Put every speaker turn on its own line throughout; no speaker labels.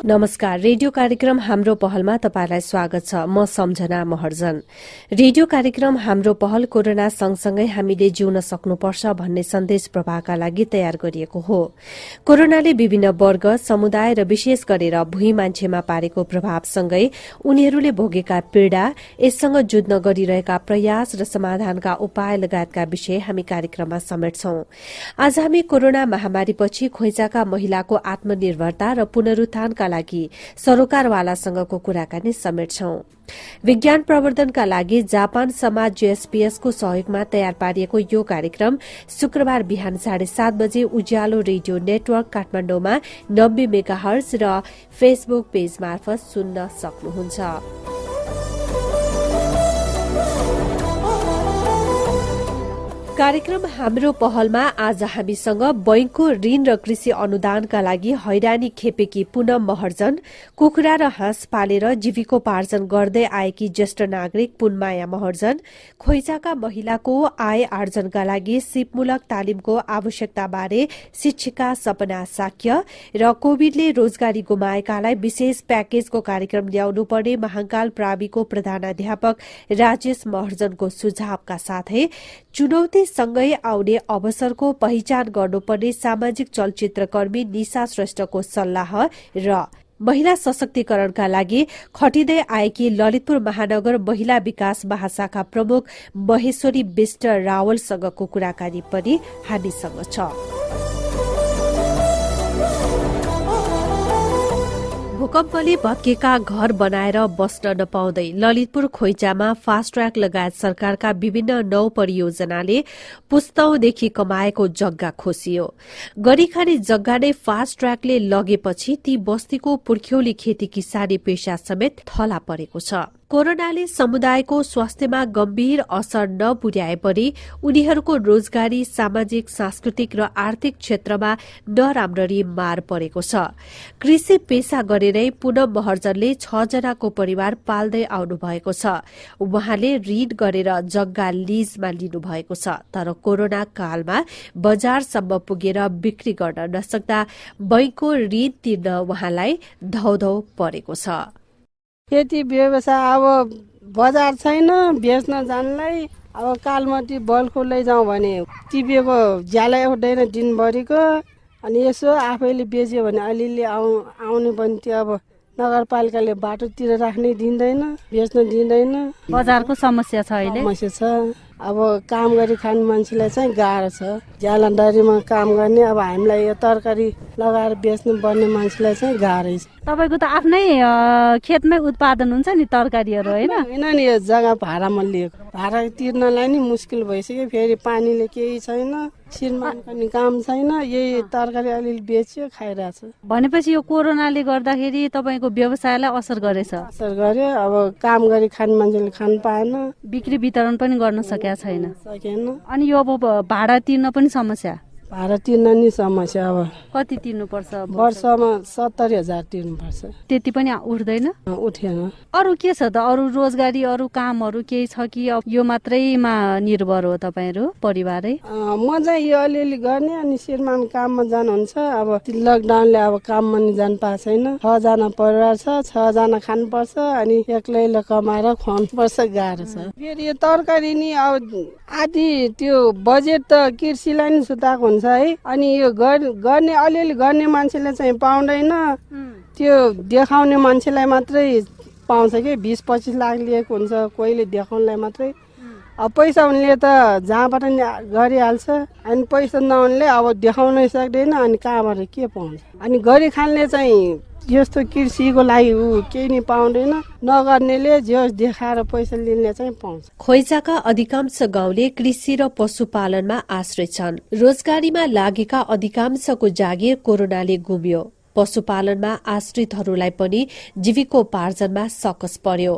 नमस्कार। रेडियो कार्यक्रम हाम्रो पहलमा तपाईलाई स्वागत छ। म सम्झना महर्जन। रेडियो कार्यक्रम हाम्रो पहल कोरोना सँगसँगै हामीले जिउन सक्नुपर्छ भन्ने सन्देश प्रवाहका लागि तयार गरिएको हो। कोरोनाले विभिन्न वर्ग, समुदाय र विशेष गरेर भुइँ मान्छेमा पारेको प्रभावसँगै उनीहरूले भोगेका पीड़ा, यससँग जुझ्न गरिरहेका प्रयास र समाधानका उपाय लगायतका विषय हामी कार्यक्रममा समेट्छौं। आज हामी कोरोना महामारीपछि खोइचाका महिलाको आत्मनिर्भरता र पुनरुत्थानका लागि सरोकारवालासँगको कुराकानी समेट्छौं। विज्ञान प्रवर्धनका लागि जापान समाज जेएसपीएस को सहयोगमा तयार पारिएको यो कार्यक्रम शुक्रबार बिहान 7:30 बजे उज्यालो रेडियो नेटवर्क काठमाडौँमा 90 मेगाहर्ज र फेसबुक पेज मार्फत सुन्न सक्नुहुन्छ। कार्यक्रम हाम्रो पहलमा आज हामीसँग बैंकको ऋण र कृषि अनुदानका लागि हैरानी खेपेकी पुनम महर्जन, कुखुरा र हाँस पालेर जीविकोपार्जन गर्दै आएकी ज्येष्ठ नागरिक पुनमाया महर्जन, खोइचाका महिलाको आय आर्जनका लागि सिपमूलक तालिमको आवश्यकताबारे शिक्षिका सपना साक्य र कोविडले रोजगारी गुमाएकालाई विशेष प्याकेजको कार्यक्रम ल्याउनुपर्ने महाकाल प्राविको प्रधानाध्यापक राजेश महर्जनको सुझावका साथै चुनौती सँगै आउने अवसरको पहिचान गर्नुपर्ने सामाजिक चलचित्रकर्मी निशा श्रेष्ठको सल्लाह र महिला सशक्तिकरणका लागि खटिँदै आएकी ललितपुर महानगर महिला विकास महाशाखा प्रमुख महेश्वरी बिष्ट रावलसँगको कुराकानी पनि हामीसँग छ। भूकम्पले भत्केका घर बनाएर बस्न नपाउँदै ललितपुर खोइचामा फास्ट ट्र्याक लगायत सरकारका विभिन्न नौ परियोजनाले पुस्तौंदेखि कमाएको जग्गा खोसियो। गरीखाने जग्गा नै फास्ट ट्र्याकले लगेपछि ती बस्तीको पुर्ख्यौली खेती किसानी पेशा समेत थला परेको छ। कोरोनाले समुदायको स्वास्थ्यमा गम्भीर असर नपुर्याए पनि उनीहरूको रोजगारी, सामाजिक, सांस्कृतिक र आर्थिक क्षेत्रमा नराम्ररी मार परेको छ। कृषि पेशा गरेरै पुनम महर्जनले 6 जनाको परिवार पाल्दै आउनु भएको छ। उहाँले ऋण गरेर जग्गा लीजमा लिनु भएको छ, तर कोरोना कालमा बजारसम्म पुगेर बिक्री गर्न नसक्दा बैंकको ऋण तिर्न उहाँलाई धौधौ परेको छ।
खेती व्यवसाय अब बजार छैन, बेच्न जानलाई अब कालमटी बल्खो लैजाउँ भने टिपेको ज्याला उठ्दैन दिनभरिको, अनि यसो आफैले बेच्यो भने अलिअलि आउने पनि त्यो अब नगरपालिकाले बाटोतिर राख्नै दिँदैन, बेच्न दिँदैन।
बजारको समस्या छ अहिले।
समस्या छ। अब काम गरी खाने मान्छेलाई चाहिँ गाह्रो छ। ज्यालादारीमा काम गर्ने अब हामीलाई यो तरकारी लगाएर बेच्नु पर्ने मान्छेलाई चाहिँ गाह्रै छ।
तपाईको त आफ्नै खेतमै उत्पादन हुन्छ नि तरकारीहरू, हैन?
हैन नि, यो जग्गा भाडामा लिएको, भाडा तिर्नलाई नि मुस्किल भइसक्यो। फेरि पानीले केही छैन, श्रीमान पनि काम छैन, यही तरकारी अलिअलि बेच्यो खाइरहेछ।
भनेपछि यो कोरोनाले गर्दाखेरि तपाईको व्यवसायलाई असर गरेछ?
असर गर्यो। अब काम गरी खाने मान्छेले खान पाएन,
बिक्री वितरण पनि गर्न सकेका छैन।
सकेन।
अनि यो अब भाडा तिर्न पनि समस्या?
भाडा तिर्न नि समस्या। अब
कति तिर्नुपर्छ?
वर्षमा 70,000 तिर्नुपर्छ।
त्यति पनि उठ्दैन?
उठेन।
अरू के छ त? अरू रोजगारी, अरू कामहरू केही छ कि यो मात्रैमा निर्भर हो तपाईहरु परिवारै?
म चाहिँ यो अलिअलि गर्ने, अनि श्रीमान काममा जानुहुन्छ। अब लकडाउनले अब काममा नि जान पाएको छैन। 6 जना परिवार छ, 6 जना खानुपर्छ, अनि एक्लैले कमाएर खुवाउनुपर्छ, गाह्रो छ। फेरि यो तरकारी नि अब आदि त्यो बजेट त कृषिलाई नि सुताएको हुन्छ है, अनि यो गर्ने अलिअलि गर्ने मान्छेले चाहिँ पाउँदैन, त्यो देखाउने मान्छेलाई मात्रै पाउँछ कि 20-25 लाख लिएको हुन्छ, कोहीले देखाउनलाई मात्रै। अब पैसा उनले त जहाँबाट नि गरिहाल्छ, अनि पैसा नहुनेले अब देखाउनै सक्दैन, अनि कहाँबाट के पाउँछ। अनि गरी खानले चाहिँ यस्तो कृषिको लागि केही नि पाउँदैन, नगर्नेले जे देखाएर पैसा लिने चाहिँ पाउँछ।
खोइचाका अधिकांश गाउँले कृषि र पशुपालनमा आश्रित छन्। रोजगारीमा लागेका अधिकांशको जागिर कोरोनाले गुम्यो। पशुपालनमा आश्रितहरूलाई पनि जीविकोपार्जनमा सकस पर्यो।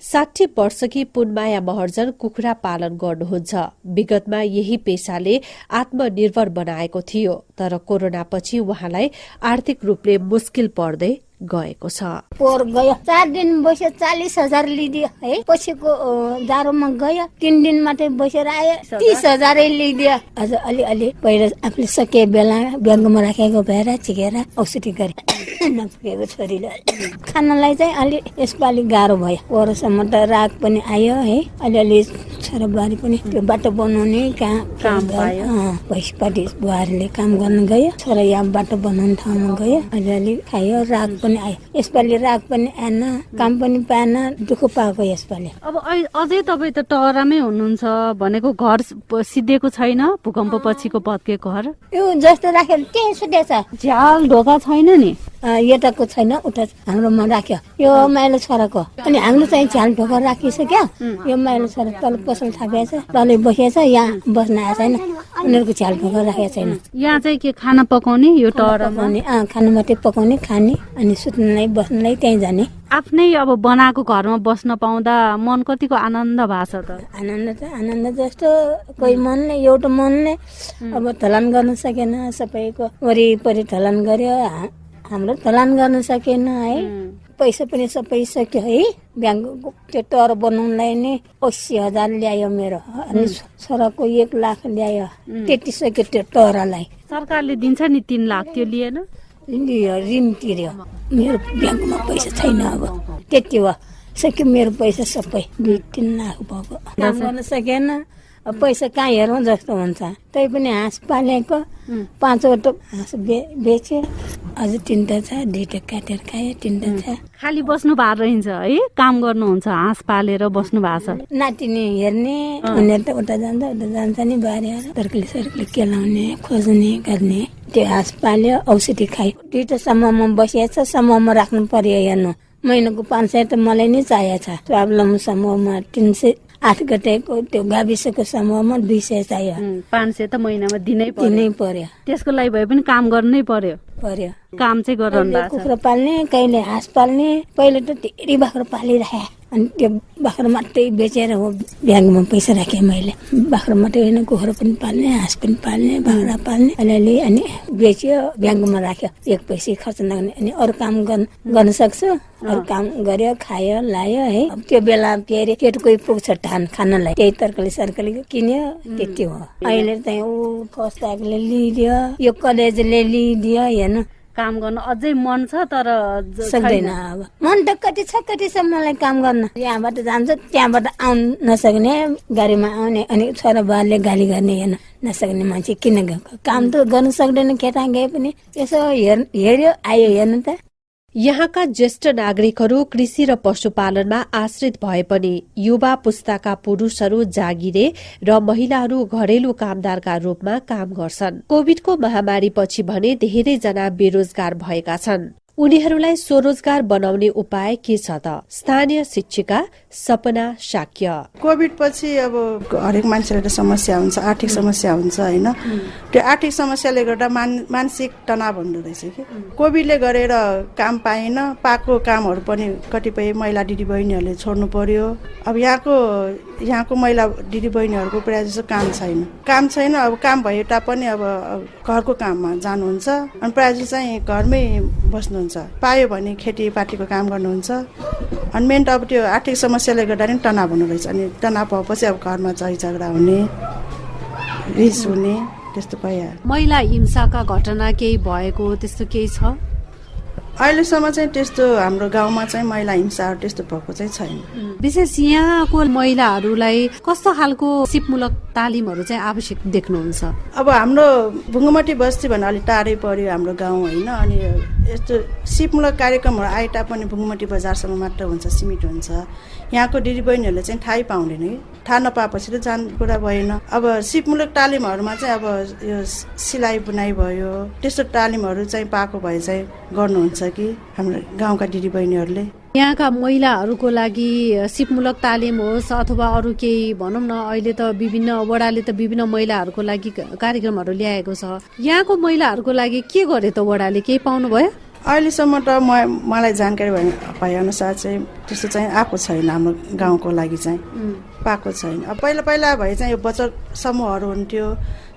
60 वर्षकी पुनमाया महर्जन कुखुरा पालन गर्नुहुन्छ। विगतमा यही पेशाले आत्मनिर्भर बनाएको थियो, तर कोरोनापछि उहाँलाई आर्थिक रूपले मुस्किल पर्दै गएको छ।
पोहोर गयो 4 दिन बस्यो 40,000 लिदियो है। पछिको जाडोमा गयो 3 दिन मात्रै बसेर आयो 30,000 लिदियो। अझ अलि पहिला आफूले सके बेला ब्याङ्कमा राखेको भएर छिकेर औषधि गरे नपुगेको छोरीले। खानालाई चाहिँ अलि यसपालि गाह्रो भयो। पोहोरसम्म त राग पनि आयो है, अलिअलि छोराबुहारी पनि त्यो बाटो बनाउने काम भयो। भैँसपाटी बुहारीले काम गर्न गयो, छोरा यहाँ बाटो बनाउने ठाउँमा गयो, अलिअलि खायो, राग पनि आयो। यसपालि राग पनि आएन, काम पनि पाएन, दुःख पाएको यसपालि।
अब अझै तपाईँ त टहरामै हुनुहुन्छ भनेको, घर सिद्धिएको छैन? भूकम्प पछिको पत्केको घर
यो जस्तो राखेर त्यही सुतेछ।
झ्याल ढोका छैन नि?
यताको छैन, उता हाम्रोमा राख्यो। यो माइलो छोराको अनि हाम्रो चाहिँ झ्याल ढोका राखिसक्यो। यो माइलो छोरा तल पसल थापेको छ, तलै बसेको छ, यहाँ बस्न आएको छैन। उनीहरूको झ्याल ढोका राखेको छैन।
यहाँ चाहिँ के खाना पकाउने? यो टहरामा
खाना मात्रै पकाउने, खाने अनि सुत्नलाई बस्नलाई त्यहीँ जाने।
आफ्नै अब बनाएको घरमा बस्न पाउँदा मन कतिको आनन्द भएको छ त?
आनन्द जस्तो कोही मनले, एउटा मनले अब ढलान गर्न सकेन। सबैको वरिपरि ढलान गर्यो, हाम्रो ढलान गर्न सकेन है। पैसा पनि सबै सक्यो है। ब्याङ्कको त्यो टर बनाउनलाई नै 80,000 ल्यायो मेरो, अनि छोराको 1 लाख ल्यायो। त्यति सक्यो त्यो टरलाई।
सरकारले दिन्छ नि 3 लाख, त्यो लिएन?
लियो, ऋण तिर्यो। मेरो ब्याङ्कमा पैसा छैन, अब त्यति हो सक्यो मेरो पैसा सबै। 2-3 लाख भएको। काम गर्न सकेन, पैसा कहाँ हेरौँ जस्तो हुन्छ। तै पनि हाँस पालेको 5वटा हाँस बेच्यो। अझ 3टा छ, 2टा काटेर खायो, 3टा छ।
खाली बस्नु भएको रहन्छ है? काम गर्नुहुन्छ, हाँस पालेर बस्नु भएको छ?
नातिनी हेर्ने, उनीहरू त उता जान्छ नि बारीहरू, सर्कली केलाउने, खोज्ने गर्ने। त्यो हाँस पाल्यो, औषधि खायो। 2टा समूहमा बसिएको छ, समूहमा राख्नु पर्यो। हेर्नु महिनाको 500 त मलाई नै चाहिएको छ। स्वावलम्बी समूहमा 308 गतेको त्यो गाविसको समूहमा 200 चाहियो। 500
त महिनामा दिनै
पर्यो।
त्यसको लागि भए पनि काम गर्नै पर्यो। काम चाहिँ गराउनु भएको छ।
कुखुरा पाल्ने, कहिले हाँस पाल्ने। पहिले त धेरै बाख्रा पालिराखे, अनि त्यो बाख्रा मात्रै बेचेर हो ब्याङ्कमा पैसा राखेँ मैले। बाख्रा मात्रै होइन, कुखुरा पनि पाल्ने, हाँस पनि पाल्ने, बाख्रा पाल्ने, अलिअलि अनि बेच्यो, ब्याङ्कमा राख्यो। 1 पैसा खर्च नगर्ने, अनि अरू काम गर्न सक्छु। अरू काम गर्यो, खायो, लायो है। त्यो बेला फेरि केटकै पुग्छ खानालाई, त्यही तरकारी किन्यो, त्यति हो। अहिले चाहिँ फस्टाकले लिदियो, यो कलेजले लिदियो। हेर्नु
काम गर्न अझै मन छ, तर
सक्दैन। अब मन त कति छ मलाई काम गर्न। यहाँबाट जान्छ, त्यहाँबाट आउनु नसक्ने, गाडीमा आउने, अनि छोरा बुहारीले गाली गर्ने। हेर्न नसक्ने मान्छे किन गएको? काम त गर्न सक्दैन, केटा गए पनि यसो हेर्यो आयो। हेर्नु त
यहाँका ज्येष्ठ नागरिकहरू कृषि र पशुपालनमा आश्रित भए पनि युवा पुस्ताका पुरूषहरू जागिरे र महिलाहरू घरेलु कामदारका रूपमा काम गर्छन्। कोभिडको महामारीपछि भने धेरैजना बेरोजगार भएका छन्। उनीहरूलाई स्वरोजगार बनाउने उपाय के छ त? स्थानीय शिक्षिका सपना शाक्य।
कोभिड पछि अब हरेक मान्छेलाई समस्या हुन्छ, आर्थिक समस्या हुन्छ होइन। त्यो आर्थिक समस्याले गर्दा मानसिक तनाव हुँदो रहेछ कि। कोभिडले गरेर काम पाएन, पाएको कामहरू पनि कतिपय महिला दिदीबहिनीहरूले छोड्नु पर्यो। अब यहाँको महिला दिदीबहिनीहरूको प्रायः जस्तो काम छैन। अब काम भए तापनि अब घरको काममा जानुहुन्छ, अनि प्रायः जस्तो चाहिँ घरमै बस्नुहुन्छ। पायो भने खेतीपातीको काम गर्नुहुन्छ। अनि मेन त अब त्यो आर्थिक समस्याले गर्दा नि तनाव हुनु रहेछ। अनि तनाव भएपछि अब घरमा चाहिँ झगडा हुने, रिस हुने, त्यस्तो भइहाल्यो।
महिला हिंसाका घटना केही भएको त्यस्तो केही छ?
अहिलेसम्म चाहिँ त्यस्तो हाम्रो गाउँमा चाहिँ महिला हिंसाहरू त्यस्तो भएको चाहिँ छैन।
विशेष यहाँको महिलाहरूलाई कस्तो खालको सिपमूलक तालिमहरू चाहिँ आवश्यक देख्नुहुन्छ?
अब हाम्रो भुङ्गमटी बस्ती भन्दा अलिक टाढै पर्यो हाम्रो गाउँ होइन। अनि यस्तो सिपमूलक कार्यक्रमहरू आए तापनि भुङ्गमटी बजारसम्म मात्र हुन्छ, सीमित हुन्छ। यहाँको दिदीबहिनीहरूले चाहिँ थाहै पाउँदैन कि। थाहा नपाएपछि त जान कुरा भएन। अब सिपमूलक तालिमहरूमा चाहिँ अब यो सिलाइ बुनाइ भयो, त्यस्तो तालिमहरू चाहिँ पाएको भए चाहिँ गर्नुहुन्छ कि हाम्रो गाउँका दिदीबहिनीहरूले।
यहाँका महिलाहरूको लागि सिपमूलक तालिम होस् अथवा अरू केही भनौँ न, अहिले त विभिन्न वडाले त विभिन्न महिलाहरूको लागि कार्यक्रमहरू ल्याएको छ। यहाँको महिलाहरूको लागि के गरे त वडाले? केही पाउनु भयो?
अहिलेसम्म त मलाई जानकारी भए अनुसार चाहिँ त्यस्तो चाहिँ आएको छैन। हाम्रो गाउँको लागि चाहिँ पाएको छैन। अब पहिला भए चाहिँ यो बचत समूहहरू हुन्थ्यो,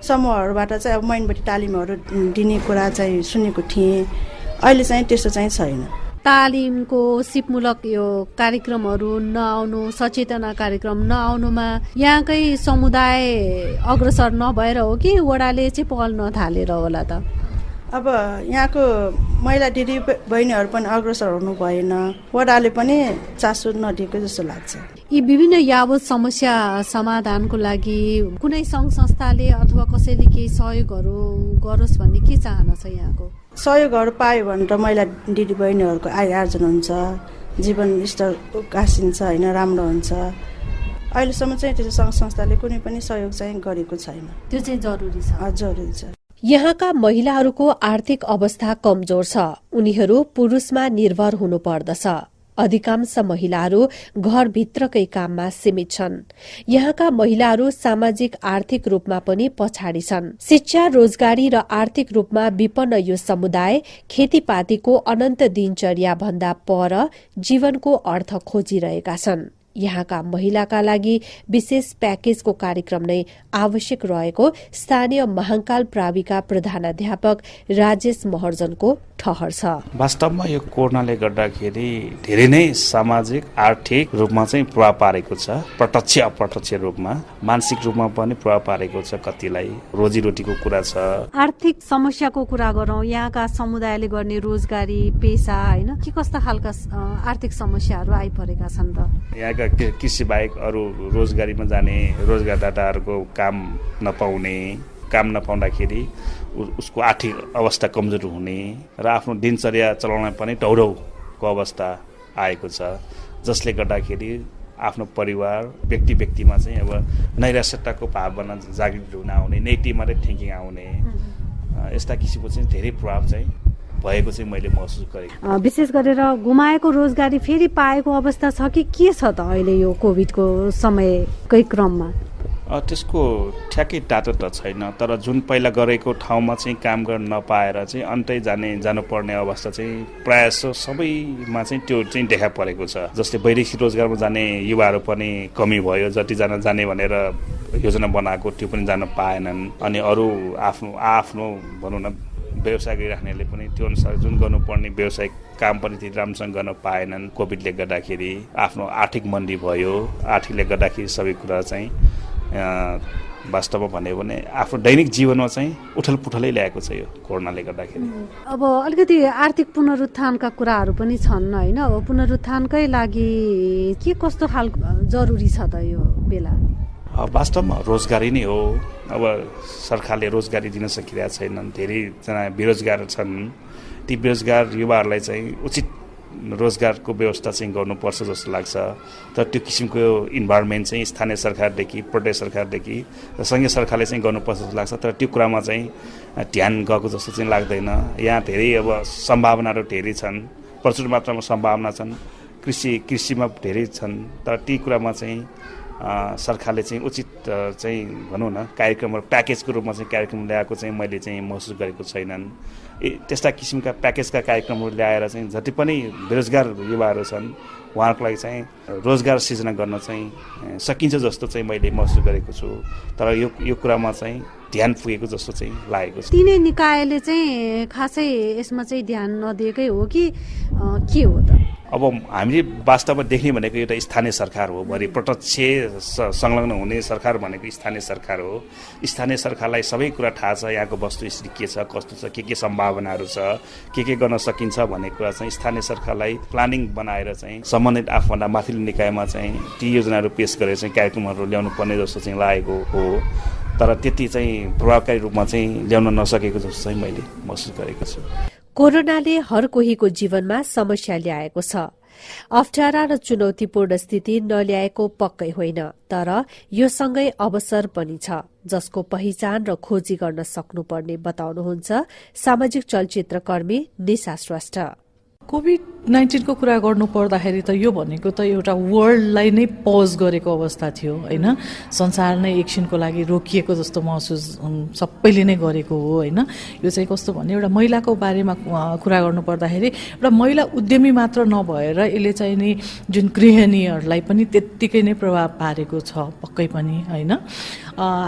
समूहहरूबाट चाहिँ अब मैनबटी तालिमहरू दिने कुरा चाहिँ सुनेको थिएँ। अहिले चाहिँ त्यस्तो चाहिँ छैन।
तालिमको सिपमूलक यो कार्यक्रमहरू नआउनु, सचेतना कार्यक्रम नआउनुमा यहाँकै समुदाय अग्रसर नभएर हो कि वडाले चाहिँ पहल नथालेर होला त?
अब यहाँको महिला दिदी बहिनीहरू पनि अग्रसर हुनु भएन, वडाले पनि चासो नदिएको जस्तो लाग्छ।
यी विभिन्न यावत समस्या समाधानको लागि कुनै सङ्घ संस्थाले अथवा कसैले केही सहयोगहरू गरोस् भन्ने के चाहना छ यहाँको?
सहयोगहरू पायो भने त महिला दिदी बहिनीहरूको आय आर्जन हुन्छ, जीवन स्तर उकासिन्छ होइन, राम्रो हुन्छ। अहिलेसम्म चाहिँ त्यो सङ्घ संस्थाले कुनै पनि सहयोग चाहिँ गरेको छैन।
त्यो चाहिँ जरुरी छ।
जरुरी छ।
यहाँका महिलाहरूको आर्थिक अवस्था कमजोर छ, उनीहरू पुरुषमा निर्भर हुनु पर्दछ। अधिकांश महिलाहरू घरभित्रकै काममा सीमित छन्। यहाँका महिलाहरू सामाजिक आर्थिक रूपमा पनि पछाडि छन्। शिक्षा, रोजगारी र आर्थिक रूपमा विपन्न यो समुदाय खेतीपातीको अनन्त दिनचर्या भन्दा पर जीवनको अर्थ खोजिरहेका छन्। यहाँका महिलाका लागि विशेष प्याकेजको कार्यक्रम नै आवश्यक रहेको स्थानीय महाङ्काल प्राविका प्रधानाध्यापक राजेश महर्जनको ठहर छ।
वास्तवमा यो कोरोनाले गर्दाखेरि धेरै नै सामाजिक आर्थिक रूपमा चाहिँ प्रभाव पारेको छ, प्रत्यक्ष अप्रत्यक्ष रूपमा, मानसिक रूपमा पनि प्रभाव पारेको छ। कतिलाई रोजीरोटीको कुरा छ।
आर्थिक समस्याको कुरा गरौँ, यहाँका समुदायले गर्ने रोजगारी, पेसा होइन, के कस्ता खालका आर्थिक समस्याहरू आइपरेका छन् र?
यहाँका कृषि बाहेक अरू रोजगारीमा जाने रोजगारदाताहरूको काम नपाउँदाखेरि उसको आर्थिक अवस्था कमजोर हुने र आफ्नो दिनचर्या चलाउन पनि टौरौको अवस्था आएको छ, जसले गर्दाखेरि आफ्नो परिवार व्यक्तिमा चाहिँ अब नैराश्यताको भावना जागृत हुन आउने, नेगेटिभ मात्रै थिङ्किङ आउने, यस्ता किसिमको चाहिँ धेरै प्रभाव चाहिँ भएको चाहिँ मैले महसुस गरेँ।
विशेष गरेर गुमाएको रोजगारी फेरि पाएको अवस्था छ कि के छ त अहिले यो कोभिडको समयकै क्रममा?
त्यसको ठ्याक्कै डाटा त छैन, तर जुन पहिला गरेको ठाउँमा चाहिँ काम गर्न नपाएर चाहिँ अन्तै जानुपर्ने अवस्था चाहिँ प्रायः सबैमा चाहिँ त्यो चाहिँ देखा परेको छ। जस्तै वैदेशिक रोजगारमा जाने युवाहरू पनि कमी भयो, जतिजना जाने भनेर योजना बनाएको त्यो पनि जान पाएनन्। अनि अरू आफ्नो भनौँ न व्यवसाय गरिराख्नेले पनि त्यो अनुसार जुन गर्नुपर्ने व्यवसायिक काम पनि त्यति राम्रोसँग गर्न पाएनन्। कोभिडले गर्दाखेरि आफ्नो आर्थिक मन्दी भयो, आर्थिकले गर्दाखेरि सबै कुरा चाहिँ वास्तवमा भन्यो भने आफ्नो दैनिक जीवनमा चाहिँ उथल पुथलै ल्याएको छ यो कोरोनाले गर्दाखेरि।
अब अलिकति आर्थिक पुनरुत्थानका कुराहरू पनि छन् होइन, अब पुनरुत्थानकै लागि के कस्तो खालको जरुरी छ त यो बेला?
वास्तवमा रोजगारी नै हो। अब सरकारले रोजगारी दिन सकिरहेका छैनन्, धेरैजना बेरोजगार छन्। ती बेरोजगार युवाहरूलाई चाहिँ उचित रोजगारको व्यवस्था चाहिँ गर्नुपर्छ जस्तो लाग्छ। तर त्यो किसिमको इन्भाइरोमेन्ट चाहिँ स्थानीय सरकारदेखि, प्रदेश सरकारदेखि र सङ्घीय सरकारले चाहिँ गर्नुपर्छ जस्तो लाग्छ। तर त्यो कुरामा चाहिँ ध्यान गएको जस्तो चाहिँ लाग्दैन। यहाँ धेरै अब सम्भावनाहरू धेरै छन्, प्रचुर मात्रामा सम्भावना छन्, कृषिमा धेरै छन्। तर ती कुरामा चाहिँ सरकारले चाहिँ उचित चाहिँ भनौँ न कार्यक्रमहरू प्याकेजको रूपमा चाहिँ कार्यक्रम ल्याएको चाहिँ मैले चाहिँ महसुस गरेको छैनन्। त्यस्ता किसिमका प्याकेजका कार्यक्रमहरू ल्याएर चाहिँ जति पनि बेरोजगार युवाहरू छन् उहाँहरूको लागि चाहिँ रोजगार सिर्जना गर्न चाहिँ सकिन्छ जस्तो चाहिँ मैले महसुस गरेको छु। तर यो कुरामा चाहिँ ध्यान पुगेको जस्तो चाहिँ लागेको छ।
तिनै निकायले चाहिँ खासै यसमा चाहिँ ध्यान नदिएकै हो कि के हो त?
अब हामीले वास्तवमा देख्ने भनेको एउटा स्थानीय सरकार हो, भरि प्रत्यक्ष संलग्न हुने सरकार भनेको स्थानीय सरकार हो। स्थानीय सरकारलाई सबै कुरा थाहा छ, यहाँको वस्तुस्थिति के छ, कस्तो छ, के सम्भावनाहरू छ, के गर्न सकिन्छ भन्ने कुरा चाहिँ स्थानीय सरकारलाई प्लानिङ बनाएर चाहिँ सम्बन्धित आफूभन्दा माथिल्लो निकायमा चाहिँ ती योजनाहरू पेश गरेर चाहिँ कार्यक्रमहरू ल्याउनु पर्ने जस्तो चाहिँ लागेको हो। तर त्यति चाहिँ प्रभावकारी रूपमा चाहिँ ल्याउन नसकेको जस्तो चाहिँ मैले महसुस गरेको छु।
कोरोनाले हर कोहीको जीवनमा समस्या ल्याएको छ। अप्ठ्यारा र चुनौतीपूर्ण स्थिति नल्याएको पक्कै होइन, तर यो सँगै अवसर पनि छ जसको पहिचान र खोजी गर्न सक्नुपर्ने बताउनुहुन्छ सामाजिक चलचित्रकर्मी निशा श्रेष्ठ।
कोभिड-19 को कुरा गर्नु पर्दाखेरि त यो भनेको त एउटा वर्ल्डलाई नै पज गरेको अवस्था थियो होइन। संसार नै एकछिनको लागि रोकिएको जस्तो महसुस सबैले नै गरेको हो होइन। यो चाहिँ कस्तो भने एउटा महिलाको बारेमा कुरा गर्नु पर्दाखेरि एउटा महिला उद्यमी मात्र नभएर यसले चाहिँ नि जुन गृहिणीहरूलाई पनि त्यत्तिकै नै प्रभाव पारेको छ पक्कै पनि होइन।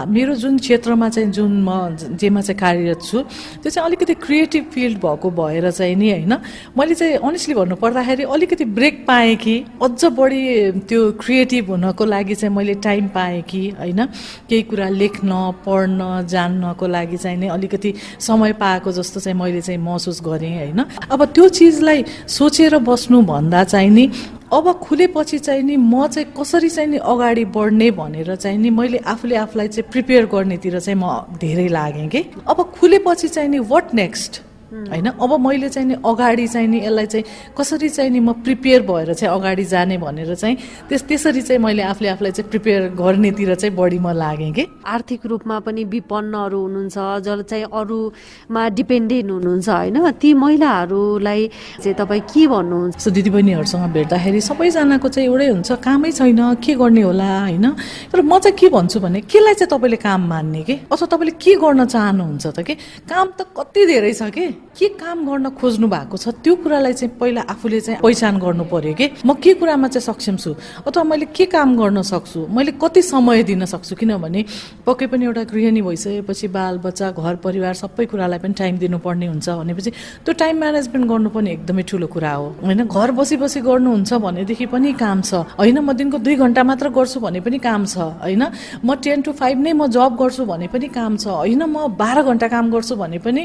मेरो जुन क्षेत्रमा चाहिँ जुन म जेमा चाहिँ कार्यरत छु त्यो चाहिँ अलिकति क्रिएटिभ फिल्ड भएको भएर चाहिँ नि होइन, मैले चाहिँ चाहिँ अनेस्टली भन्नु पर्दाखेरि अलिकति ब्रेक पाएँ कि अझ बढी त्यो क्रिएटिभ हुनको लागि चाहिँ मैले टाइम पाएँ कि होइन, केही कुरा लेख्न पढ्न जान्नको लागि चाहिँ नै अलिकति समय पाएको जस्तो चाहिँ मैले चाहिँ महसुस गरेँ होइन। अब त्यो चिजलाई सोचेर बस्नु भन्दा चाहिँ नि अब खुलेपछि चाहिँ नि म चाहिँ कसरी चाहिँ नि अगाडि बढ्ने भनेर चाहिँ नि मैले आफूले आफूलाई चाहिँ प्रिपेयर गर्नेतिर चाहिँ म धेरै लागेँ कि अब खुलेपछि चाहिँ नि व्हाट नेक्स्ट होइन, अब मैले चाहिँ नि अगाडि चाहिँ नि यसलाई चाहिँ कसरी चाहिँ नि म प्रिपेयर भएर चाहिँ अगाडि जाने भनेर चाहिँ त्यसरी चाहिँ मैले आफूले आफूलाई चाहिँ प्रिपेयर गर्नेतिर चाहिँ बढी म लागेँ कि।
आर्थिक रूपमा पनि विपन्नहरू हुनुहुन्छ जसले चाहिँ अरूमा डिपेन्डेन्ट हुनुहुन्छ होइन, ती महिलाहरूलाई चाहिँ तपाईँ के भन्नुहुन्छ?
सो दिदीबहिनीहरूसँग भेट्दाखेरि सबैजनाको चाहिँ एउटै हुन्छ, कामै छैन के गर्ने होला होइन। तर म चाहिँ के भन्छु भने केलाई चाहिँ तपाईँले काम मान्ने कि अथवा तपाईँले के गर्न चाहनुहुन्छ त कि काम त कति धेरै छ कि के काम गर्न खोज्नु भएको छ त्यो कुरालाई चाहिँ पहिला आफूले चाहिँ पहिचान गर्नु पर्यो कि म के कुरामा चाहिँ सक्षम छु अथवा मैले के काम गर्न सक्छु, मैले कति समय दिन सक्छु। किनभने पक्कै पनि एउटा गृहिणी भइसकेपछि बाल बच्चा घर परिवार सबै कुरालाई पनि टाइम दिनुपर्ने हुन्छ भनेपछि त्यो टाइम म्यानेजमेन्ट गर्नु पनि एकदमै ठुलो कुरा हो होइन। घर बसी बसी गर्नुहुन्छ भनेदेखि पनि काम छ होइन, म दिनको 2 घण्टा मात्र गर्छु भने पनि काम छ होइन, म 10 to 5 नै म जब गर्छु भने पनि काम छ होइन, म 12 घण्टा काम गर्छु भने पनि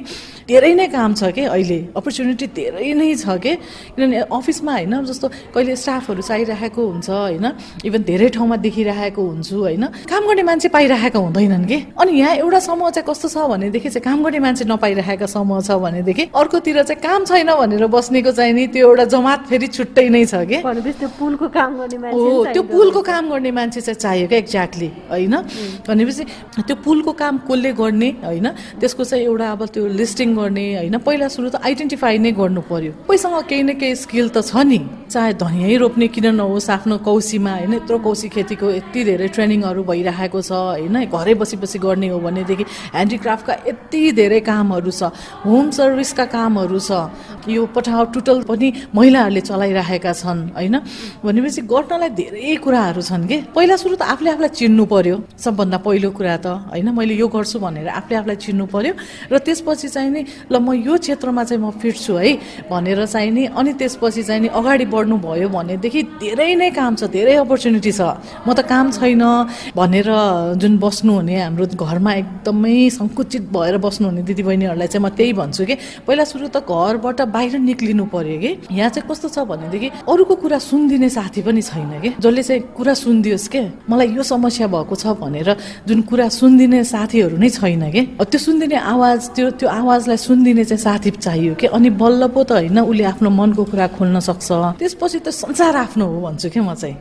धेरै नै काम छ कि। अहिले अपर्च्युनिटी धेरै नै छ कि, किनभने अफिसमा होइन जस्तो कहिले स्टाफहरू चाहिरहेको हुन्छ होइन, इभन धेरै ठाउँमा देखिरहेको हुन्छु होइन, काम गर्ने मान्छे पाइरहेका हुँदैनन् कि। अनि यहाँ एउटा समूह चाहिँ कस्तो छ भनेदेखि चाहिँ काम गर्ने मान्छे नपाइरहेका समूह छ भनेदेखि अर्कोतिर चाहिँ काम छैन भनेर बस्नेको चाहिँ नि त्यो एउटा जमात फेरि छुट्टै नै छ कि।
त्यो पुलको काम गर्ने मान्छे
हो, त्यो पुलको काम गर्ने मान्छे चाहिँ चाहियो क्या एक्ज्याक्टली होइन। भनेपछि त्यो पुलको काम कसले गर्ने होइन, त्यसको चाहिँ एउटा अब त्यो लिस्टिङ गर्ने होइन, पहिला सुरु त आइडेन्टिफाई नै गर्नु पर्यो। कोहीसँग केही न केही स्किल त छ नि, चाहे धनियाँ रोप्ने किन नहोस्, आफ्नो कौशीमा होइन यत्रो कौशी खेतीको यति धेरै ट्रेनिङहरू भइरहेको छ होइन, घरै बसी बसी गर्ने हो भनेदेखि ह्यान्डिक्राफ्टका यति धेरै कामहरू छ, होम सर्भिसका कामहरू छ, यो पठाउ टुटल पनि महिलाहरूले चलाइरहेका छन् होइन। भनेपछि गर्नलाई धेरै कुराहरू छन् कि। पहिला सुरु त आफूले आफूलाई चिन्नु पर्यो, सबभन्दा पहिलो कुरा त होइन, मैले यो गर्छु भनेर आफूले आफूलाई चिन्नु पर्यो र त्यसपछि चाहिँ नि ल म यो क्षेत्रमा चाहिँ म फिट छु है भनेर चाहिँ नि अनि त्यसपछि चाहिँ नि अगाडि बढ्नु भयो भनेदेखि धेरै नै काम छ, धेरै अपर्च्युनिटी छ। म त काम छैन भनेर जुन बस्नुहुने हाम्रो घरमा एकदमै सङ्कुचित भएर बस्नुहुने दिदीबहिनीहरूलाई चाहिँ म त्यही भन्छु कि पहिला सुरु त घरबाट बाहिर निक्लिनु पर्यो कि। यहाँ चाहिँ कस्तो छ भनेदेखि अरूको कुरा सुनिदिने साथी पनि छैन कि, जसले चाहिँ कुरा सुनिदियोस् के मलाई यो समस्या भएको छ भनेर जुन कुरा सुनिदिने साथीहरू नै छैन कि। त्यो सुनिदिने आवाज त्यो आवाजलाई सुनिदिने चाहिँ साथी चाहियो कि, अनि बल्ल पो त होइन उसले आफ्नो मनको कुरा खोल्न सक्छ, त्यसपछि त संसार आफ्नो हो भन्छु कि म चाहिँ।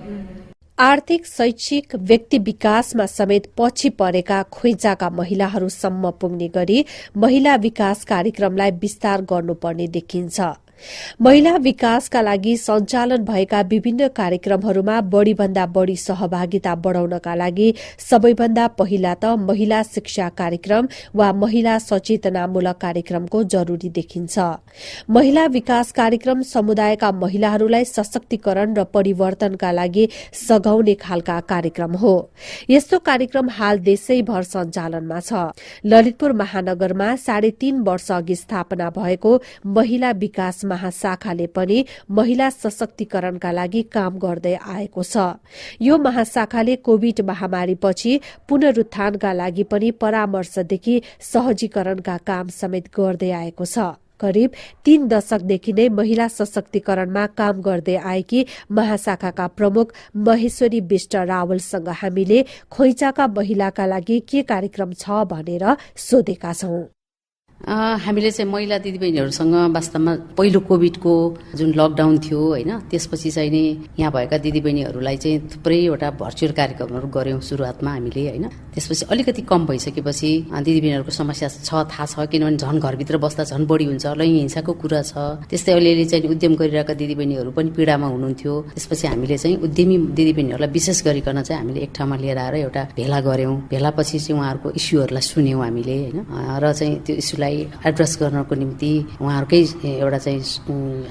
आर्थिक शैक्षिक व्यक्ति विकासमा समेत पछि परेका खोइचाका महिलाहरूसम्म पुग्ने गरी महिला विकास कार्यक्रमलाई विस्तार गर्नुपर्ने देखिन्छ। महिला विकासका लागि सञ्चालन भएका विभिन्न कार्यक्रमहरूमा बढ़ीभन्दा बढ़ी सहभागिता बढ़ाउनका लागि सबैभन्दा पहिला त महिला शिक्षा कार्यक्रम वा महिला सचेतनामूलक कार्यक्रमको जरूरी देखिन्छ। महिला विकास कार्यक्रम समुदायका महिलाहरूलाई सशक्तिकरण र परिवर्तनका लागि सघाउने खालका कार्यक्रम हो। यस्तो कार्यक्रम हाल देशैभर सञ्चालनमा छ। ललितपुर महानगरमा 3.5 वर्ष अघि स्थापना भएको महिला विकास महाशाखाले पनि महिला सशक्तिकरणका लागि काम गर्दै आएको छ। यो महाशाखाले कोविड महामारीपछि पुनरुत्थानका लागि पनि परामर्शदेखि सहजीकरणका काम समेत गर्दै आएको छ। करिब 3 दशकदेखि नै महिला सशक्तिकरणमा काम गर्दै आएकी महाशाखाका प्रमुख महेश्वरी बिष्ट रावलसँग हामीले खोइचाका महिलाका लागि के कार्यक्रम छ भनेर सोधेका छौं।
हामीले चाहिँ महिला दिदीबहिनीहरूसँग वास्तवमा पहिलो कोभिडको जुन लकडाउन थियो होइन, त्यसपछि चाहिँ नि यहाँ भएका दिदीबहिनीहरूलाई चाहिँ थुप्रैवटा भर्चुअल कार्यक्रमहरू गऱ्यौँ सुरुवातमा हामीले होइन। त्यसपछि अलिकति कम भइसकेपछि दिदीबहिनीहरूको समस्या छ थाहा छ, किनभने झन् घरभित्र बस्दा झन् बढी हुन्छ, लैङ्गिक हिंसाको कुरा छ। त्यस्तै अलिअलि चाहिँ उद्यम गरिरहेका दिदीबहिनीहरू पनि पीडामा हुनुहुन्थ्यो। त्यसपछि हामीले चाहिँ उद्यमी दिदीबहिनीहरूलाई विशेष गरिकन चाहिँ हामीले एक ठाउँमा लिएर आएर एउटा भेला गऱ्यौँ। भेलापछि चाहिँ उहाँहरूको इस्युहरूलाई सुन्यौँ हामीले होइन, र चाहिँ त्यो इस्युलाई एड्रेस गर्नको निम्ति उहाँहरूकै एउटा चाहिँ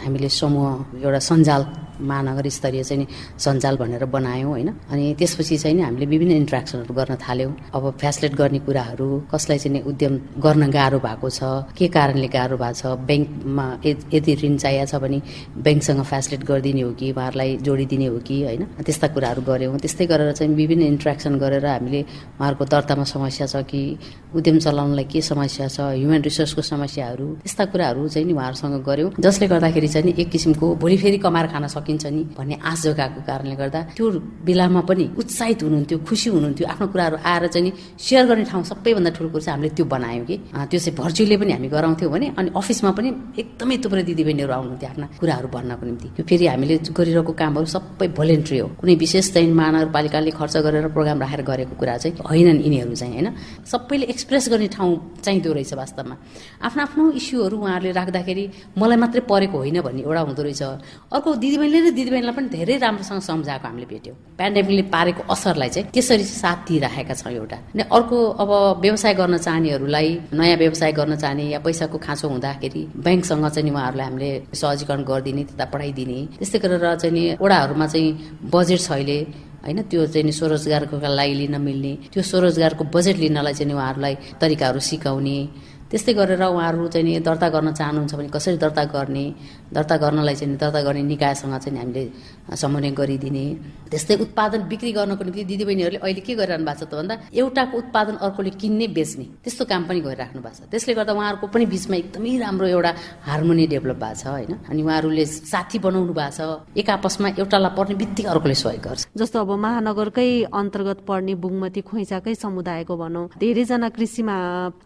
हामीले समूह एउटा सञ्जाल महानगर स्तरीय चाहिँ सञ्जाल भनेर बनायौँ होइन। अनि त्यसपछि चाहिँ नि हामीले विभिन्न इन्ट्रेक्सनहरू गर्न थाल्यौँ। अब फ्यासिलिटेट गर्ने कुराहरू, कसलाई चाहिँ उद्यम गर्न गाह्रो भएको छ, के कारणले गाह्रो भएको छ, ब्याङ्कमा यदि ऋण चाहिएको छ भने ब्याङ्कसँग फ्यासिलिटेट गरिदिने हो कि उहाँहरूलाई जोडिदिने हो कि होइन, त्यस्ता कुराहरू गऱ्यौँ। त्यस्तै गरेर चाहिँ विभिन्न इन्ट्रेक्सन गरेर हामीले उहाँहरूको दर्तामा समस्या छ कि उद्यम चलाउनलाई के समस्या छ, ह्युमन रिसोर्सको समस्याहरू, त्यस्ता कुराहरू चाहिँ नि उहाँहरूसँग गऱ्यौँ। जसले गर्दाखेरि चाहिँ नि एक किसिमको भोलि फेरि कमाएर खान सकिन्छ नि भन्ने आश जोगाएको कारणले गर्दा त्यो बेलामा पनि उत्साहित हुनुहुन्थ्यो, खुसी हुनुहुन्थ्यो। आफ्नो कुराहरू आएर चाहिँ नि सेयर गर्ने ठाउँ सबैभन्दा ठुलो कुरो चाहिँ हामीले त्यो बनायौँ कि त्यो चाहिँ भर्चुअली पनि हामी गराउँथ्यौँ भने, अनि अफिसमा पनि एकदमै थुप्रै दिदीबहिनीहरू आउनुहुन्थ्यो आफ्ना कुराहरू भन्नको निम्ति। त्यो फेरि हामीले गरिरहेको कामहरू सबै भोलेन्ट्री हो, कुनै विशेष चाहिँ महानगरपालिकाले खर्च गरेर प्रोग्राम राखेर गरेको कुरा चाहिँ होइनन् यिनीहरू चाहिँ होइन। सबैले एक्सप्रेस गर्ने ठाउँ चाहिँदो रहेछ वास्तवमा। आफ्नो आफ्नो इस्युहरू उहाँहरूले राख्दाखेरि मलाई मात्रै परेको होइन भन्ने एउटा हुँदो रहेछ। अर्को दिदीबहिनीलाई पनि धेरै राम्रोसँग सम्झाएको हामीले भेट्यौँ। पेन्डेमिकले पारेको असरलाई चाहिँ त्यसरी साथ दिइराखेका छौँ एउटा। अनि अर्को अब व्यवसाय गर्न चाहनेहरूलाई, नयाँ व्यवसाय गर्न चाहने या पैसाको खाँचो हुँदाखेरि ब्याङ्कसँग चाहिँ नि उहाँहरूलाई हामीले सहजीकरण गरिदिने, त्यता पठाइदिने। त्यस्तै गरेर चाहिँ नि वडाहरूमा चाहिँ बजेट छ अहिले होइन, त्यो चाहिँ नि स्वरोजगारको लागि लिन मिल्ने, त्यो स्वरोजगारको बजेट लिनलाई चाहिँ उहाँहरूलाई तरिकाहरू सिकाउने। त्यस्तै गरेर उहाँहरू चाहिँ नि दर्ता गर्न चाहनुहुन्छ भने कसरी दर्ता गर्ने, दर्ता गर्नलाई चाहिँ दर्ता गर्ने निकायसँग चाहिँ हामीले समन्वय गरिदिने। त्यस्तै उत्पादन बिक्री गर्नको निम्ति दिदीबहिनीहरूले अहिले के गरिरहनु भएको छ त भन्दा एउटाको उत्पादन अर्कोले किन्ने बेच्ने त्यस्तो काम पनि गरिराख्नु भएको छ। त्यसले गर्दा उहाँहरूको पनि बिचमा एकदमै राम्रो एउटा हार्मोनी डेभलप भएको छ होइन। अनि उहाँहरूले साथी बनाउनु भएको छ, एक आपसमा एउटालाई पर्ने बित्तिकै अर्कोले सहयोग गर्छ।
जस्तो अब महानगरकै अन्तर्गत पर्ने बुङमती खोइचाकै समुदायको भनौँ, धेरैजना कृषिमा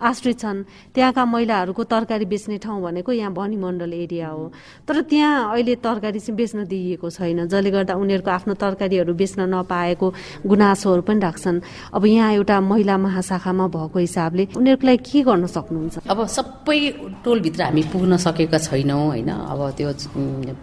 आश्रित छन्। त्यहाँका महिलाहरूको तरकारी बेच्ने ठाउँ भनेको यहाँ भनिमण्डल एरिया हो, तर त्यहाँ अहिले तरकारी चाहिँ बेच्न दिइएको छैन, जसले गर्दा उनीहरूको आफ्नो तरकारीहरू बेच्न नपाएको गुनासोहरू पनि राख्छन्। अब यहाँ एउटा महिला महाशाखामा भएको हिसाबले उनीहरूको लागि के गर्न सक्नुहुन्छ?
अब सबै टोलभित्र हामी पुग्न सकेका छैनौँ होइन। अब त्यो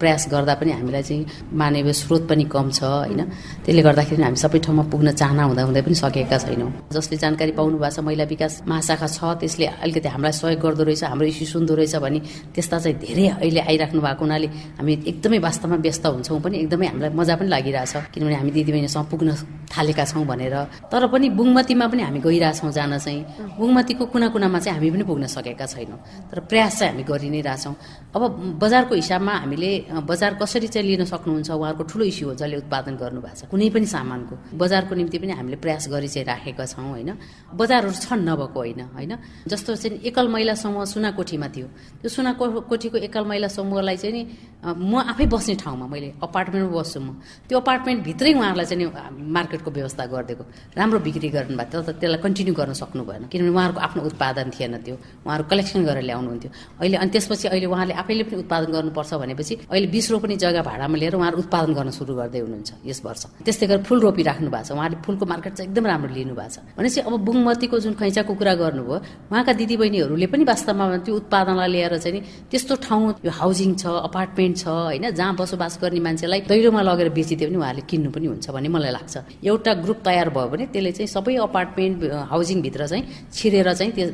प्रयास गर्दा पनि हामीलाई चाहिँ मानवीय स्रोत पनि कम छ होइन। त्यसले गर्दाखेरि हामी सबै ठाउँमा पुग्न चाहना हुँदा पनि सकेका छैनौँ। जसले जानकारी पाउनु भएको छ महिला विकास महाशाखा छ, त्यसले अलिकति हामीलाई सहयोग गर्दो रहेछ, हाम्रो इस्यु सुन्दो रहेछ भने त्यस्ता चाहिँ धेरै अहिले आइराख्नु भएको हुनाले हामी एकदमै वास्तवमा व्यस्त हुन्छौँ पनि, एकदमै हामीलाई मजा पनि लागिरहेछ। किनभने हामी दिदीबहिनीसँग पुग्न थालेका छौँ भनेर। तर पनि बुङमतीमा पनि हामी गइरहेछौँ जान चाहिँ। बुङमतीको कुना कुनामा चाहिँ हामी पनि पुग्न सकेका छैनौँ, तर प्रयास चाहिँ हामी गरि नै रहेछौँ। अब बजारको हिसाबमा हामीले बजार कसरी चाहिँ लिन सक्नुहुन्छ, उहाँहरूको ठुलो इस्यु हो जसले उत्पादन गर्नुभएको छ कुनै पनि सामानको। बजारको निम्ति पनि हामीले प्रयास गरि चाहिँ राखेका छौँ होइन। बजारहरू छन् नभएको होइन होइन। जस्तो चाहिँ एकल महिला समूह सुनाकोठीमा थियो, त्यो सुनाकोठीको एकल महिला समूहलाई चाहिँ नि म आफै बस्ने ठाउँमा मैले अपार्टमेन्टमा बस्छु म, त्यो अपार्टमेन्टभित्रै उहाँहरूलाई चाहिँ मार्केटको व्यवस्था गरिदिएको, राम्रो बिक्री गर्नुभएको थियो। तर त्यसलाई कन्टिन्यू गर्न सक्नु भएन किनभने उहाँहरूको आफ्नो उत्पादन थिएन, त्यो उहाँहरू कलेक्सन गरेर ल्याउनुहुन्थ्यो अहिले। अनि त्यसपछि अहिले उहाँले आफैले पनि उत्पादन गर्नुपर्छ भनेपछि अहिले 20 रोपनी जग्गा भाडामा लिएर उहाँहरू उत्पादन गर्न सुरु गर्दै हुनुहुन्छ यस वर्ष। त्यस्तै गरेर फुल रोपिराख्नु भएको छ, उहाँले फुलको मार्केट चाहिँ एकदम राम्रो लिनु भएको छ। भनेपछि अब बुङमतीको जुन खैँचाको कुरा गर्नुभयो, उहाँका दिदीबहिनीहरूले पनि वास्तवमा त्यो उत्पादनलाई लिएर चाहिँ नि त्यस्तो ठाउँ यो हाउसिङ छ, अपार्टमेन्ट छ होइन, जहाँ बसोबास गर्ने मान्छेलाई दैलोमा लगेर बेचिदियो भने उहाँहरूले किन्नु पनि हुन्छ भन्ने मलाई लाग्छ। एउटा ग्रुप तयार भयो भने त्यसले चाहिँ सबै अपार्टमेन्ट हाउसिङभित्र चाहिँ छिरेर चाहिँ त्यो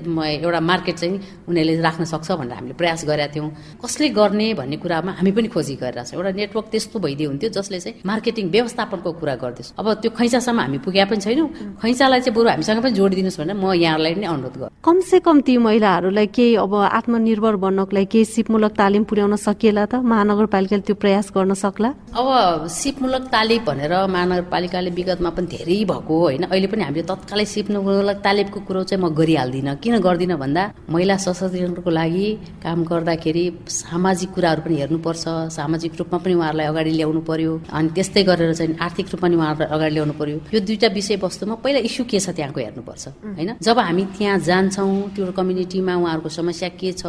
एउटा मार्केट चाहिँ उनीहरूले राख्न सक्छ भनेर हामीले प्रयास गरेका थियौँ। कसले गर्ने भन्ने कुरामा हामी पनि खोजी गरिरहेको छौँ। एउटा नेटवर्क त्यस्तो भइदियो हुन्थ्यो जसले चाहिँ मार्केटिङ व्यवस्थापनको कुरा गर्दैछ। अब त्यो खैँचासम्म हामी पुगेका पनि छैनौँ, खैँचालाई चाहिँ बरु हामीसँग पनि जोडिदिनुहोस् भनेर म यहाँलाई नै अनुरोध गर्छु।
कमसे कम ती महिलाहरूलाई केही अब आत्मनिर्भर बन्नको लागि केही सिपमूलक तालिम पुर्याउन सकिएला त? महानगरपालिकाले त्यो प्रयास गर्न सक्ला?
अब सिपमूलक तालिम भनेर महानगरपालिकाले विगतमा पनि धेरै भएको होइन। अहिले पनि हामीले तत्कालै सिपमूलक तालिमको कुरो चाहिँ म गरिहाल्दिनँ। किन गर्दिनँ भन्दा महिला सशक्तिकरणको लागि काम गर्दाखेरि सामाजिक कुराहरू पनि हेर्नुपर्छ, सामाजिक रूपमा पनि उहाँहरूलाई अगाडि ल्याउनु पर्यो, अनि त्यस्तै गरेर चाहिँ आर्थिक रूपमा पनि उहाँहरूलाई अगाडि ल्याउनु पर्यो। यो दुईटा विषयवस्तुमा पहिला इस्यु के छ त्यहाँको हेर्नुपर्छ होइन। जब हामी त्यहाँ जान्छौँ, त्यो कम्युनिटीमा उहाँहरूको समस्या के छ,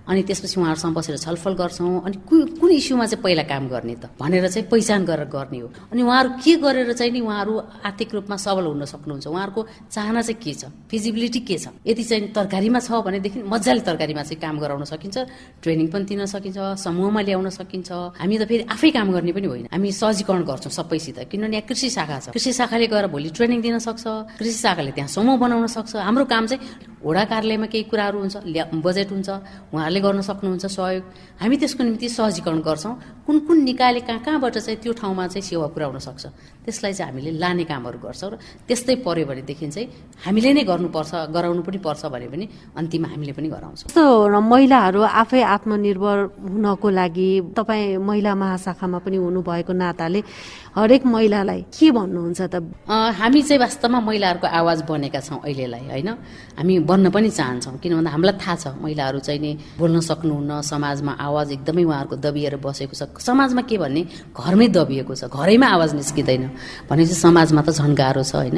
अनि त्यसपछि उहाँहरूसँग बसेर छलफल गर्छौँ, अनि कुन इस्युमा चाहिँ पहिला काम गर्ने त भनेर चाहिँ पहिचान गरेर गर्ने हो। अनि उहाँहरू के गरेर चाहिँ नि उहाँहरू आर्थिक रूपमा सबल हुन सक्नुहुन्छ, उहाँहरूको चाहना चाहिँ के छ, फिजिबिलिटी के छ। यदि चाहिँ तरकारीमा छ भनेदेखि मजाले तरकारीमा चाहिँ काम गराउन सकिन्छ, ट्रेनिङ पनि दिन सकिन्छ, समूहमा ल्याउन सकिन्छ। हामी त फेरि आफै काम गर्ने पनि होइन, हामी सहजीकरण गर्छौँ सबैसित। किनभने यहाँ कृषि शाखा छ, कृषि शाखाले गएर भोलि ट्रेनिङ दिन सक्छ, कृषि शाखाले त्यहाँ समूह बनाउन सक्छ। हाम्रो काम चाहिँ वडा कार्यालयमा केही कुराहरू हुन्छ, बजेट हुन्छ, उहाँहरूले गर्न सक्नुहुन्छ सहयोग, हामी त्यसको निम्ति सहजीकरण गर्छौँ। कुन कुन निकायले कहाँबाट चाहिँ त्यो ठाउँमा चाहिँ सेवा पुर्याउन सक्छ त्यसलाई चाहिँ हामीले लाने कामहरू गर्छौँ। र त्यस्तै पर्यो भनेदेखि चाहिँ हामीले नै गर्नुपर्छ, गराउनु पनि पर्छ भने पनि अन्तिममा हामीले पनि गराउँछौँ।
जस्तो महिलाहरू आफै आत्मनिर्भर हुनको लागि तपाईँ महिला महाशाखामा पनि हुनुभएको नाताले हरेक महिलालाई के भन्नुहुन्छ त?
हामी चाहिँ वास्तवमा महिलाहरूको आवाज बनेका छौँ अहिलेलाई, होइन? हामी बन्न पनि चाहन्छौँ, किन भन्दा हामीलाई थाहा छ महिलाहरू चाहिँ नि बोल्न सक्नुहुन्न, समाजमा आवाज एकदमै उहाँहरूको दबिएर बसेको छ। समाजमा के भन्ने, घरमै दबिएको छ, घरैमा आवाज निस्किँदैन भनेपछि समाजमा त झन् गाह्रो छ, होइन?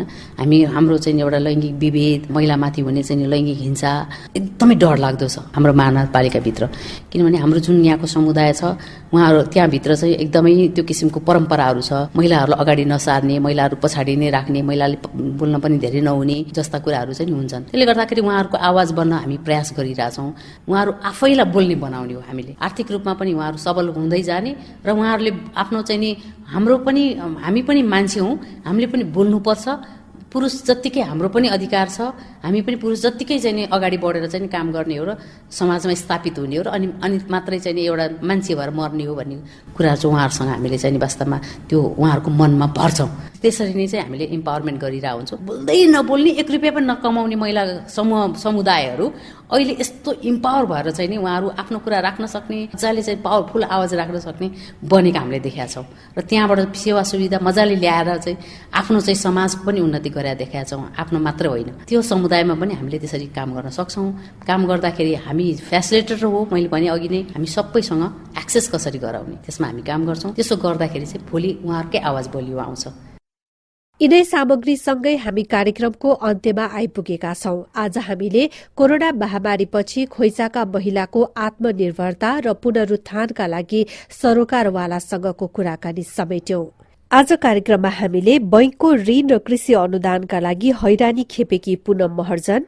हाम्रो चाहिँ एउटा लैङ्गिक विभेद, महिलामाथि हुने चाहिँ लैङ्गिक हिंसा एकदमै डरलाग्दो छ हाम्रो महानगरपालिकाभित्र। किनभने हाम्रो जुन यहाँको समुदाय छ उहाँहरू त्यहाँभित्र चाहिँ एकदमै त्यो किसिमको परम्पराहरू छ, महिलाहरूलाई अगाडि नसार्ने, महिलाहरू पछाडि नै राख्ने, महिलाले बोल्न पनि धेरै नहुने जस्ता कुराहरू चाहिँ हुन्छन्। त्यसले गर्दाखेरि उहाँहरूको आवाज बन्न हामी प्रयास गरिरहेछौँ। उहाँहरू आफैलाई बोल्ने बनाउने हो हामीले, आर्थिक रूपमा पनि उहाँहरू सबल हुँदै जाने र उहाँहरूले आफ्नो चाहिँ नि हामी पनि मान्छे हौँ, हामीले पनि बोल्नुपर्छ। पुरुष जत्तिकै हाम्रो पनि अधिकार छ, हामी पनि पुरुष जत्तिकै चाहिँ नि अगाडि बढेर चाहिँ काम गर्ने हो र समाजमा स्थापित हुने हो र अनि मात्रै चाहिँ नि एउटा मान्छे भएर मर्ने हो भन्ने कुरा चाहिँ उहाँहरूसँग हामीले चाहिँ वास्तवमा त्यो उहाँहरूको मनमा भर्छौँ। त्यसरी नै चाहिँ हामीले इम्पावरमेन्ट गरिरहेको हुन्छौँ। बोल्दै नबोल्ने, 1 रुपियाँ पनि नकमाउने महिला समुदायहरू अहिले यस्तो इम्पावर भएर चाहिँ नि उहाँहरू आफ्नो कुरा राख्न सक्ने, मजाले चाहिँ पावरफुल आवाज राख्न सक्ने बनेको हामीले देखेका छौँ। र त्यहाँबाट सेवा सुविधा मजाले ल्याएर चाहिँ आफ्नो चाहिँ समाजको पनि उन्नति गरेर देखाएका छौँ। आफ्नो मात्र होइन, त्यो समुदायमा पनि हामीले त्यसरी काम गर्न सक्छौँ। काम गर्दाखेरि हामी फेसिलिटेटर हो, मैले भने अघि नै, हामी सबैसँग एक्सेस कसरी गराउने त्यसमा हामी काम गर्छौँ। त्यसो गर्दाखेरि चाहिँ भोलि उहाँहरूकै आवाज बलियो आउँछ।
यिनै सामग्रीसँगै हामी कार्यक्रमको अन्त्यमा आइपुगेका छौं। आज हामीले कोरोना महामारीपछि खोइचाका महिलाको आत्मनिर्भरता र पुनरुत्थानका लागि सरोकारवालासँगको कुराकानी समेट्यौं। आज कार्यक्रममा हामीले बैंकको ऋण र कृषि अनुदानका लागि हैरानी खेपेकी पुनम महर्जन,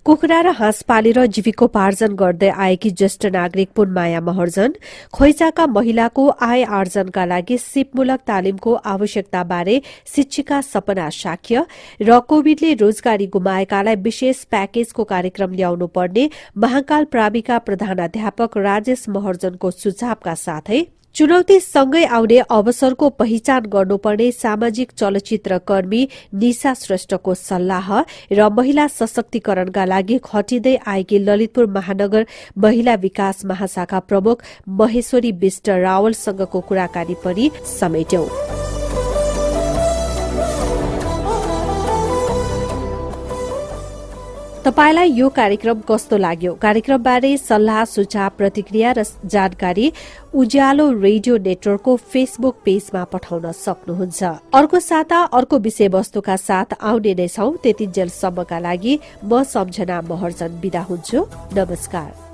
कुखुरा र हाँस पालेर जीविकोपार्जन गर्दै आएकी ज्येष्ठ नागरिक पुनमाया महर्जन, खोइचाका महिलाको आय आर्जनका लागि सिपमूलक तालिमको आवश्यकताबारे शिक्षिका सपना शाक्य र कोविडले रोजगारी गुमाएकालाई विशेष प्याकेजको कार्यक्रम ल्याउनु पर्ने महाकाल प्राविका प्रधानाध्यापक राजेश महर्जनको सुझावका साथै चुनौतीसँगै आउने अवसरको पहिचान गर्नुपर्ने सामाजिक चलचित्र कर्मी निशा श्रेष्ठको सल्लाह र महिला सशक्तिकरणका लागि खटिँदै आएकी ललितपुर महानगर महिला विकास महाशाखा प्रमुख महेश्वरी विष्ट रावलसँगको कुराकानी पनि समेट्यौं। तपाईलाई यो कार्यक्रम कस्तो लाग्यो? कार्यक्रमबारे सल्लाह, सुझाव, प्रतिक्रिया र जानकारी उज्यालो रेडियो नेटवर्कको फेसबुक पेजमा पठाउन सक्नुहुन्छ। अर्को साता अर्को विषयवस्तुका साथ आउने नै छौं। त्यतिन्जेलसम्मका लागि म सम्झना महर्जन बिदा हुन्छु। नमस्कार।